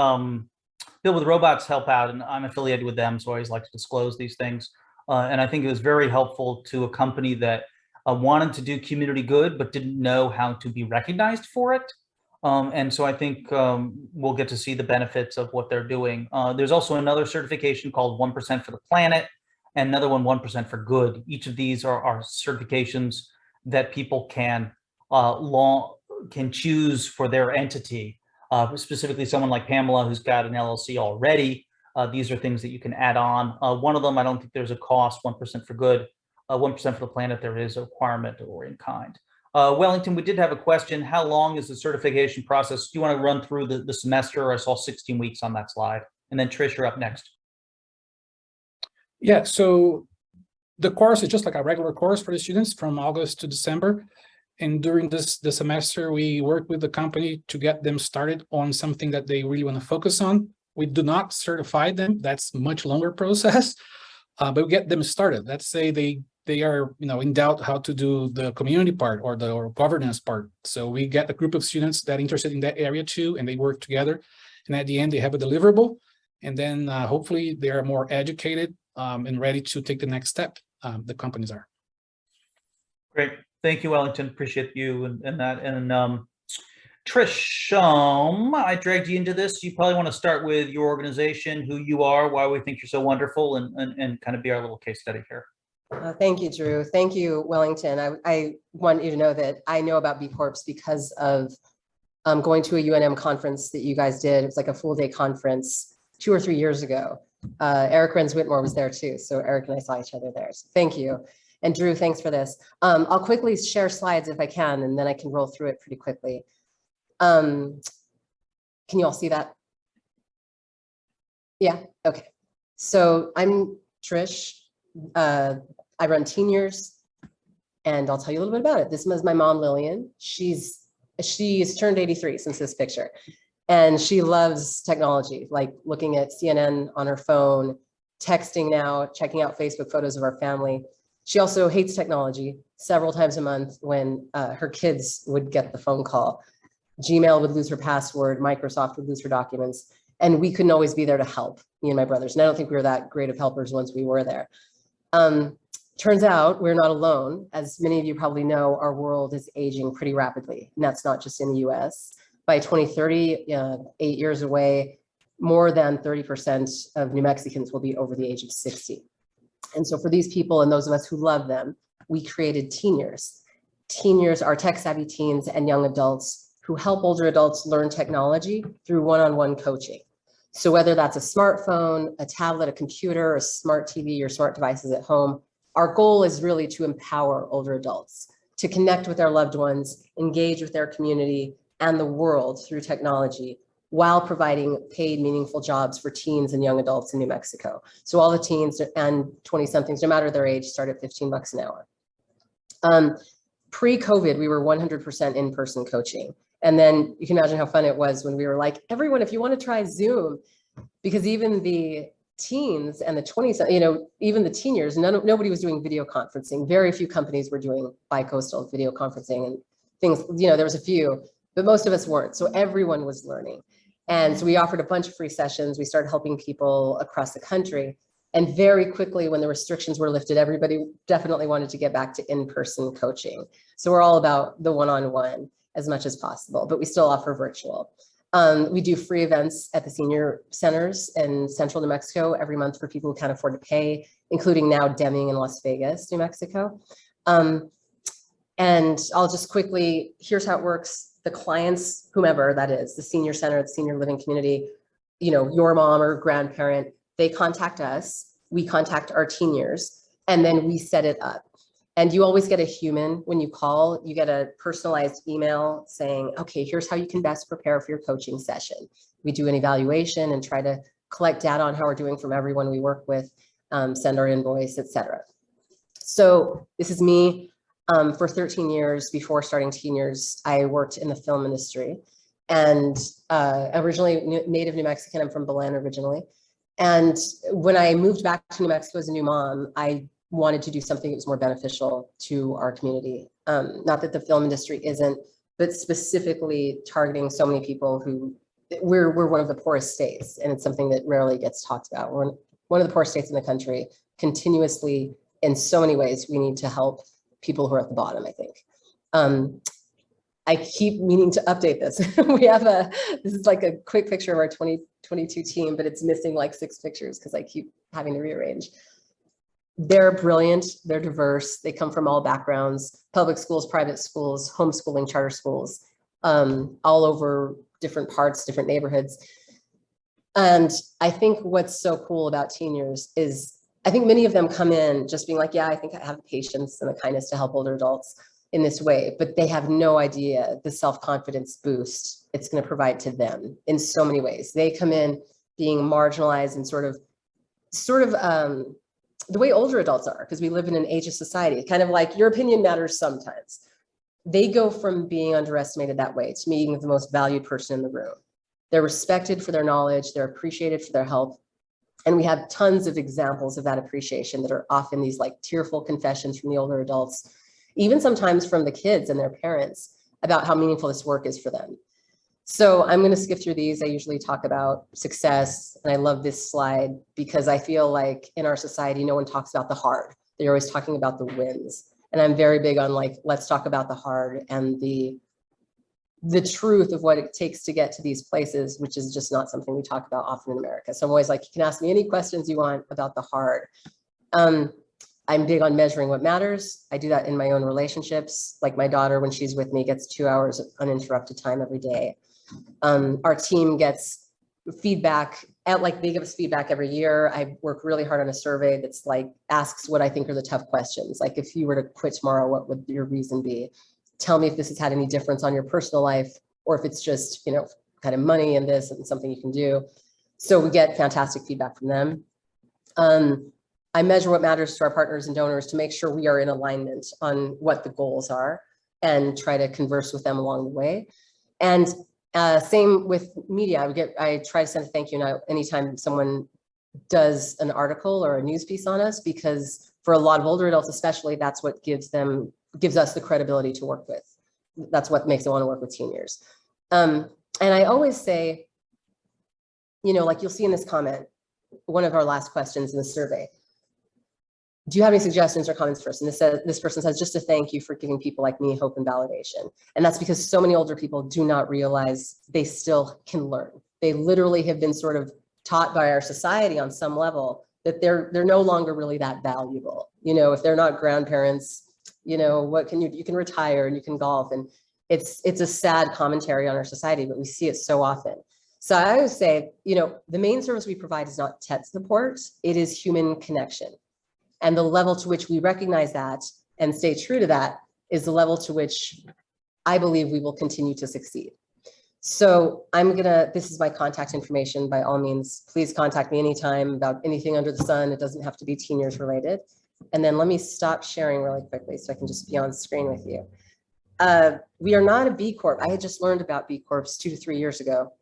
Build with Robots help out, and I'm affiliated with them, so I always like to disclose these things. And I think it was very helpful to a company that wanted to do community good, but didn't know how to be recognized for it. And so I think we'll get to see the benefits of what they're doing. There's also another certification called 1% for the Planet, and another one, 1% for Good. Each of these are certifications that people can choose for their entity. Specifically, someone like Pamela, who's got an LLC already. These are things that you can add on. One of them, I don't think there's a cost. 1% for Good, 1% for the Planet, there is a requirement or in kind. Wellington, we did have a question. How long is the certification process? Do you want to run through the semester? I saw 16 weeks on that slide. And then Trish, you're up next. Yeah, so the course is just like a regular course for the students from August to December. And during the semester, we work with the company to get them started on something that they really want to focus on. We do not certify them. That's a much longer process, but we get them started. Let's say they are in doubt how to do the community part or the governance part. So we get a group of students that are interested in that area too, and they work together. And at the end, they have a deliverable. And then hopefully they are more educated and ready to take the next step. The companies are. Great. Thank you, Wellington. Appreciate you and that. And Trish, I dragged you into this. You probably want to start with your organization, who you are, why we think you're so wonderful, and kind of be our little case study here. Thank you, Drew. Thank you, Wellington. I want you to know that I know about B Corps because of going to a UNM conference that you guys did. It was like a full day conference 2 or 3 years ago. Eric Renz-Whitmore was there too. So Eric and I saw each other there. So thank you. And Drew, thanks for this. I'll quickly share slides if I can, and then I can roll through it pretty quickly. Can you all see that? Yeah, okay. So I'm Trish. I run Teen Years, and I'll tell you a little bit about it. This was my mom, Lillian. She's turned 83 since this picture, and she loves technology, like looking at CNN on her phone, texting now, checking out Facebook photos of our family. She also hates technology. Several times a month when her kids would get the phone call, Gmail would lose her password, Microsoft would lose her documents, and we couldn't always be there to help, me and my brothers. And I don't think we were that great of helpers once we were there. Turns out we're not alone. As many of you probably know, our world is aging pretty rapidly, and that's not just in the US. By 2030, 8 years away, more than 30% of New Mexicans will be over the age of 60. And so for these people and those of us who love them, we created teen years. Teen years are tech-savvy teens and young adults who help older adults learn technology through one-on-one coaching. So whether that's a smartphone, a tablet, a computer, a smart TV, or smart devices at home, our goal is really to empower older adults to connect with their loved ones, engage with their community and the world through technology, while providing paid, meaningful jobs for teens and young adults in New Mexico. So all the teens and 20-somethings, no matter their age, start at $15 an hour. Pre-COVID, we were 100% in-person coaching. And then you can imagine how fun it was when we were like, everyone, if you want to try Zoom, because even the teens and the 20s, even the teen years, nobody was doing video conferencing. Very few companies were doing bi-coastal video conferencing and things, there was a few, but most of us weren't. So everyone was learning. And so we offered a bunch of free sessions. We started helping people across the country. And very quickly, when the restrictions were lifted, everybody definitely wanted to get back to in-person coaching. So we're all about the one-on-one as much as possible, but we still offer virtual. We do free events at the senior centers in central New Mexico every month for people who can't afford to pay, including now Deming in Las Vegas, New Mexico. And I'll just quickly, here's how it works. The clients, whomever that is, the senior center, the senior living community, your mom or grandparent, they contact us, we contact our teen years, and then we set it up. And you always get a human when you call. You get a personalized email saying, okay, here's how you can best prepare for your coaching session. We do an evaluation and try to collect data on how we're doing from everyone we work with, send our invoice, etc. So this is me. For 13 years before starting teen years, I worked in the film industry, and originally native New Mexican. I'm from Belen originally. And when I moved back to New Mexico as a new mom, I wanted to do something that was more beneficial to our community. Not that the film industry isn't, but specifically targeting so many people who, we're one of the poorest states, and it's something that rarely gets talked about. We're one of the poorest states in the country. Continuously, in so many ways, we need to help people who are at the bottom, I think. I keep meaning to update this. This is like a quick picture of our 2022 team, but it's missing like 6 pictures because I keep having to rearrange. They're brilliant, they're diverse, they come from all backgrounds, public schools, private schools, homeschooling, charter schools, all over different parts, different neighborhoods. And I think what's so cool about teen years is I think many of them come in just being like, yeah, I think I have the patience and the kindness to help older adults in this way, but they have no idea the self-confidence boost it's going to provide to them in so many ways. They come in being marginalized and sort of the way older adults are, because we live in an ageist society, kind of like your opinion matters sometimes. They go from being underestimated that way to being the most valued person in the room. They're respected for their knowledge, they're appreciated for their help. And we have tons of examples of that appreciation that are often these like tearful confessions from the older adults, even sometimes from the kids and their parents about how meaningful this work is for them. So I'm going to skip through these. I usually talk about success, and I love this slide because I feel like in our society, no one talks about the hard. They're always talking about the wins. And I'm very big on like, let's talk about the hard and the truth of what it takes to get to these places, which is just not something we talk about often in America. So I'm always like, you can ask me any questions you want about the hard. I'm big on measuring what matters. I do that in my own relationships. Like my daughter, when she's with me, gets 2 hours of uninterrupted time every day. Our team gets feedback they give us feedback every year. I work really hard on a survey that's like asks what I think are the tough questions. Like if you were to quit tomorrow, what would your reason be? Tell me if this has had any difference on your personal life, or if it's just, kind of money and this and something you can do. So we get fantastic feedback from them. I measure what matters to our partners and donors to make sure we are in alignment on what the goals are and try to converse with them along the way. And same with media. I try to send a thank you note anytime someone does an article or a news piece on us, because for a lot of older adults especially, that's what gives us the credibility to work with. That's what makes them want to work with seniors. And I always say, like you'll see in this comment, one of our last questions in the survey, do you have any suggestions or comments first? And this person says, just to thank you for giving people like me hope and validation. And that's because so many older people do not realize they still can learn. They literally have been sort of taught by our society on some level that they're no longer really that valuable. If they're not grandparents, what can you can retire and you can golf. And it's a sad commentary on our society, but we see it so often. So I would say, the main service we provide is not tech support, it is human connection. And the level to which we recognize that and stay true to that is the level to which I believe we will continue to succeed. So this is my contact information. By all means, please contact me anytime about anything under the sun. It doesn't have to be teen years related. And then let me stop sharing really quickly so I can just be on screen with you. We are not a B Corp. I had just learned about B Corps 2 to 3 years ago.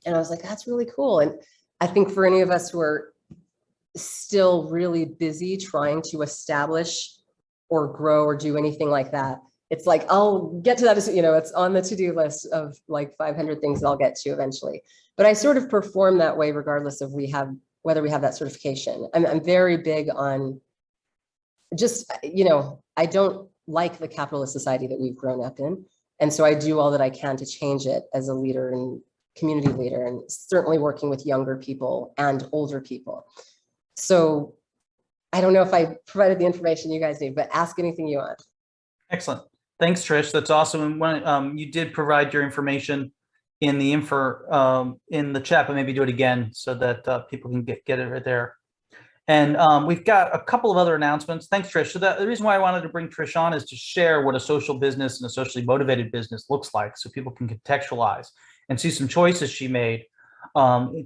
And I was like, that's really cool. And I think for any of us who are still really busy trying to establish or grow or do anything like that, it's like, I'll get to that, it's on the to-do list of like 500 things that I'll get to eventually. But I sort of perform that way regardless of whether we have that certification. I'm very big on just, I don't like the capitalist society that we've grown up in. And so I do all that I can to change it as a leader and community leader, and certainly working with younger people and older people. So I don't know if I provided the information you guys need, but ask anything you want. Excellent. Thanks, Trish. That's awesome. And when you did provide your information in the in the chat, but maybe do it again so that people can get it right there. And we've got a couple of other announcements. Thanks, Trish. So the reason why I wanted to bring Trish on is to share what a social business and a socially motivated business looks like, so people can contextualize and see some choices she made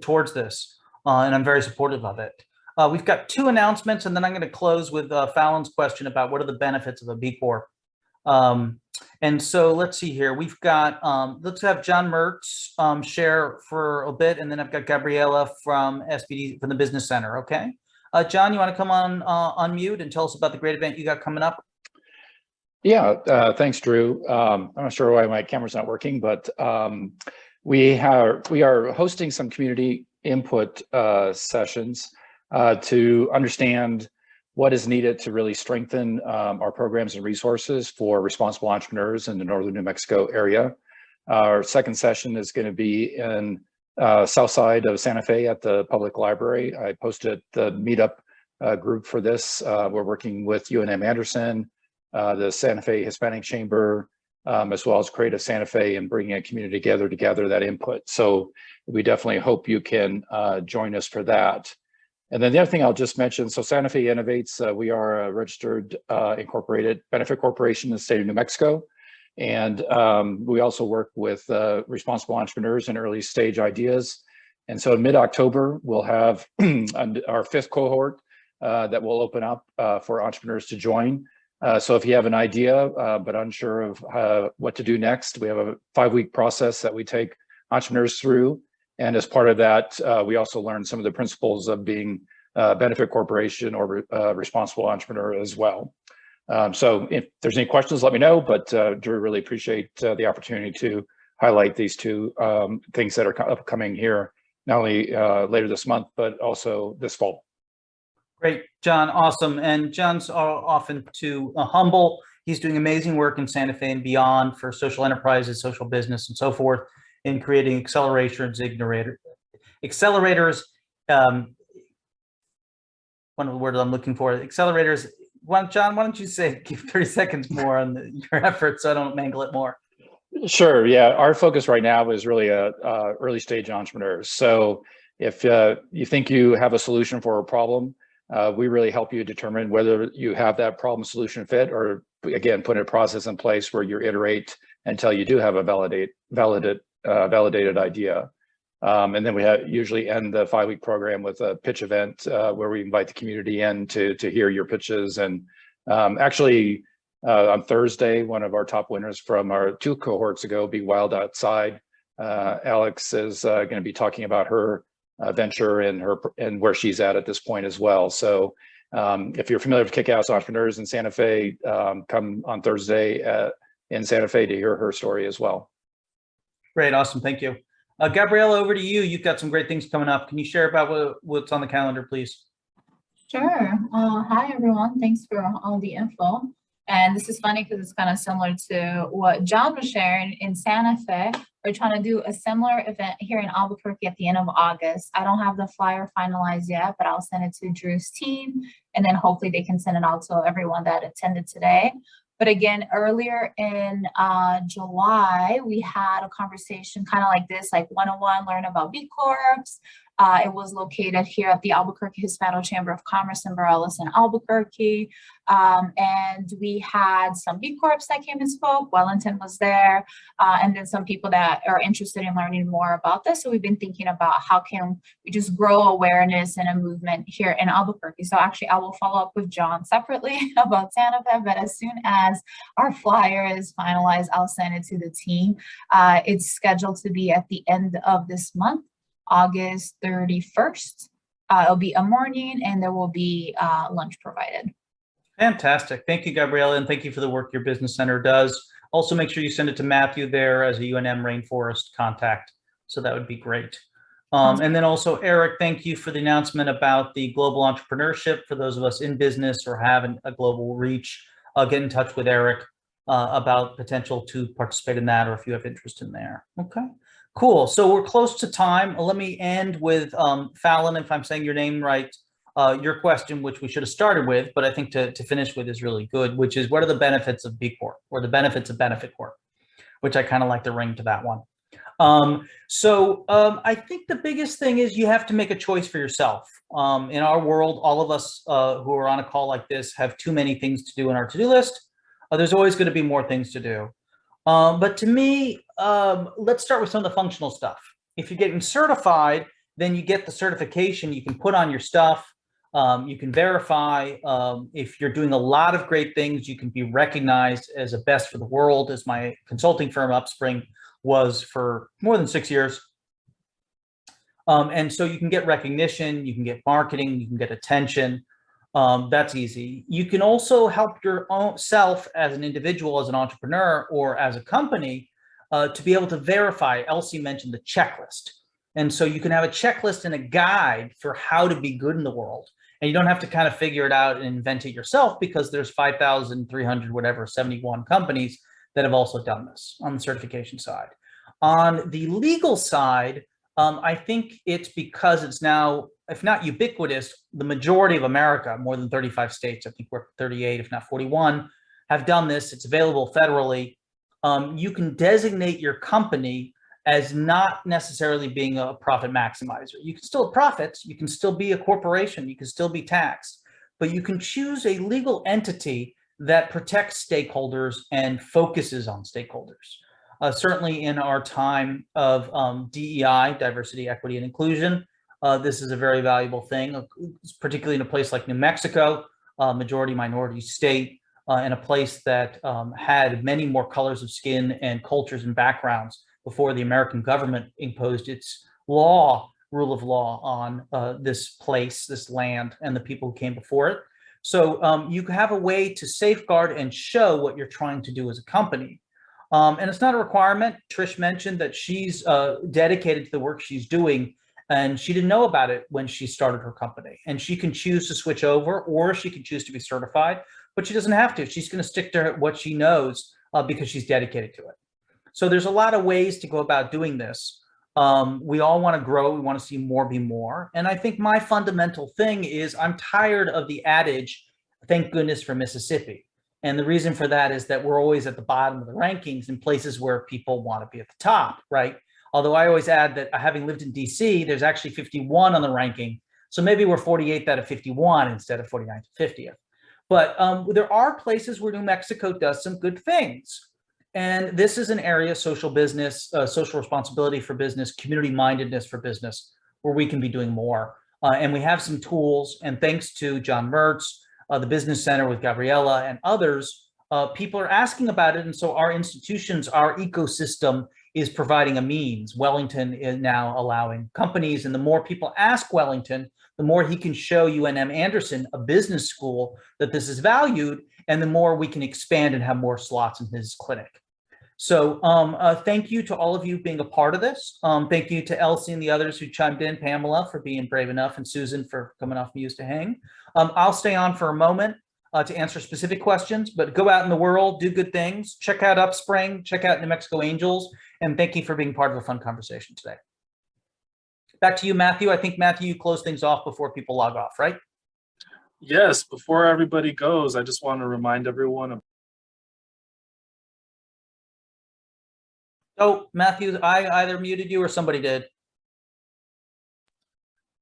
towards this. And I'm very supportive of it. We've got 2 announcements, and then I'm going to close with Fallon's question about what are the benefits of a B Corp. And so let's see here. We've got, let's have John Mertz share for a bit, and then I've got Gabriella from SPD, from the Business Center, okay? John, you want to come on mute and tell us about the great event you got coming up? Yeah, thanks, Drew. I'm not sure why my camera's not working, but we are hosting some community input sessions to understand what is needed to really strengthen our programs and resources for responsible entrepreneurs in the northern New Mexico area. Our second session is going to be in south side of Santa Fe at the public library. I posted the meetup group for this. We're working with UNM Anderson, the Santa Fe Hispanic Chamber, as well as Creative Santa Fe, and bringing a community together to gather that input. So we definitely hope you can join us for that. And then the other thing I'll just mention, so Santa Fe Innovates, we are a registered incorporated benefit corporation in the state of New Mexico. And we also work with responsible entrepreneurs and early stage ideas. And so in mid-October, we'll have our 5th cohort that will open up for entrepreneurs to join. So if you have an idea, but unsure of what to do next, we have a 5-week process that we take entrepreneurs through. And as part of that, we also learn some of the principles of being a benefit corporation or responsible entrepreneur as well. So if there's any questions, let me know. But Drew, really appreciate the opportunity to highlight these 2 things that are upcoming here, not only later this month, but also this fall. Great, John, awesome. And John's often too humble. He's doing amazing work in Santa Fe and beyond for social enterprises, social business, and so forth, in creating accelerators, one of the words I'm looking for, accelerators. John, why don't you give 30 seconds more on your efforts so I don't mangle it more. Sure, yeah. Our focus right now is really early stage entrepreneurs. So if you think you have a solution for a problem, we really help you determine whether you have that problem solution fit, or again, put a process in place where you iterate until you do have a validated idea. And then we usually end the 5-week program with a pitch event where we invite the community in to hear your pitches. And actually on Thursday, one of our top winners from our 2 cohorts ago, Be Wild Outside, Alex is going to be talking about her venture and where she's at this point as well. So if you're familiar with Kick-Ass Entrepreneurs in Santa Fe, come on Thursday in Santa Fe to hear her story as well. Great, awesome, thank you. Gabriella, over to you. You've got some great things coming up. Can you share about what's on the calendar, please? Sure. Hi, everyone. Thanks for all the info. And this is funny because it's kind of similar to what John was sharing in Santa Fe. We're trying to do a similar event here in Albuquerque at the end of August. I don't have the flyer finalized yet, but I'll send it to Drew's team, and then hopefully they can send it out to everyone that attended today. But again, earlier in July, we had a conversation kind of like this, like 101, learn about B Corps. It was located here at the Albuquerque Hispano Chamber of Commerce in Morelos in Albuquerque. And we had some B Corps that came and spoke. Wellington was there. And then some people that are interested in learning more about this. So we've been thinking about how can we just grow awareness and a movement here in Albuquerque. So actually, I will follow up with John separately about Santa Fe, but as soon as our flyer is finalized, I'll send it to the team. It's scheduled to be at the end of this month, August 31st. It'll be a morning and there will be lunch provided. Fantastic. Thank you, Gabriella, and thank you for the work your business center does. Also, make sure you send it to Matthew there as a UNM Rainforest contact. So that would be great. And then also, Eric, thank you for the announcement about the global entrepreneurship. For those of us in business or having a global reach, get in touch with Eric about potential to participate in that, or if you have interest in there. Okay. Cool. So we're close to time. Let me end with Fallon, if I'm saying your name right, your question, which we should have started with, but I think to finish with is really good, which is what are the benefits of B Corp, or the benefits of Benefit Corp, which I kind of like to ring to that one. I think the biggest thing is you have to make a choice for yourself. In our world, all of us who are on a call like this have too many things to do in our to-do list. There's always going to be more things to do. But to me, let's start with some of the functional stuff. If you're getting certified, then you get the certification, you can put on your stuff, you can verify. If you're doing a lot of great things, you can be recognized as a best for the world, as my consulting firm Upspring was for more than 6 years. And so you can get recognition, you can get marketing, you can get attention. That's easy. You can also help your own self as an individual, as an entrepreneur, or as a company to be able to verify. Elsie mentioned the checklist. And so you can have a checklist and a guide for how to be good in the world. And you don't have to kind of figure it out and invent it yourself, because there's 71 companies that have also done this on the certification side. On the legal side, I think it's because it's now, if not ubiquitous, the majority of America, more than 35 states, I think we're 38, if not 41, have done this. It's available federally. You can designate your company as not necessarily being a profit maximizer. You can still have profits, you can still be a corporation, you can still be taxed, but you can choose a legal entity that protects stakeholders and focuses on stakeholders. Certainly in our time of DEI, diversity, equity, and inclusion, this is a very valuable thing, particularly in a place like New Mexico, majority minority state, in a place that had many more colors of skin and cultures and backgrounds before the American government imposed its rule of law on this place, this land, and the people who came before it. So you have a way to safeguard and show what you're trying to do as a company. And it's not a requirement. Trish mentioned that she's dedicated to the work she's doing, and she didn't know about it when she started her company. And she can choose to switch over, or she can choose to be certified, but she doesn't have to. She's going to stick to what she knows because she's dedicated to it. So there's a lot of ways to go about doing this. We all want to grow. We want to see more be more. And I think my fundamental thing is I'm tired of the adage, thank goodness for Mississippi. And the reason for that is that we're always at the bottom of the rankings in places where people want to be at the top, right? Although I always add that having lived in DC, there's actually 51 on the ranking. So maybe we're 48th out of 51 instead of 49th to 50th. But there are places where New Mexico does some good things. And this is an area, social business, social responsibility for business, community mindedness for business, where we can be doing more. And we have some tools, and thanks to John Mertz, the Business Center with Gabriella and others, people are asking about it. And so our institutions, our ecosystem is providing a means. Wellington is now allowing companies, and the more people ask Wellington, the more he can show UNM Anderson, a business school, that this is valued, and the more we can expand and have more slots in his clinic. So thank you to all of you being a part of this. Thank you to Elsie and the others who chimed in, Pamela for being brave enough, and Susan for coming off Muse to hang. I'll stay on for a moment to answer specific questions, but go out in the world, do good things, check out Upspring, check out New Mexico Angels, and thank you for being part of a fun conversation today. Back to you, Matthew. I think, Matthew, you close things off before people log off, right? Yes, before everybody goes, I just want to remind everyone of. Oh, Matthew, I either muted you or somebody did.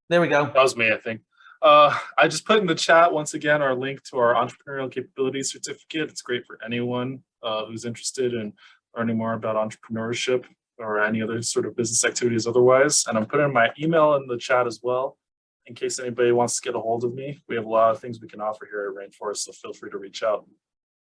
There we go. That was me, I think. I just put in the chat once again our link to our entrepreneurial capability certificate. It's great for anyone who's interested in learning more about entrepreneurship or any other sort of business activities otherwise. And I'm putting my email in the chat as well, in case anybody wants to get a hold of me. We have a lot of things we can offer here at Rainforest, so feel free to reach out.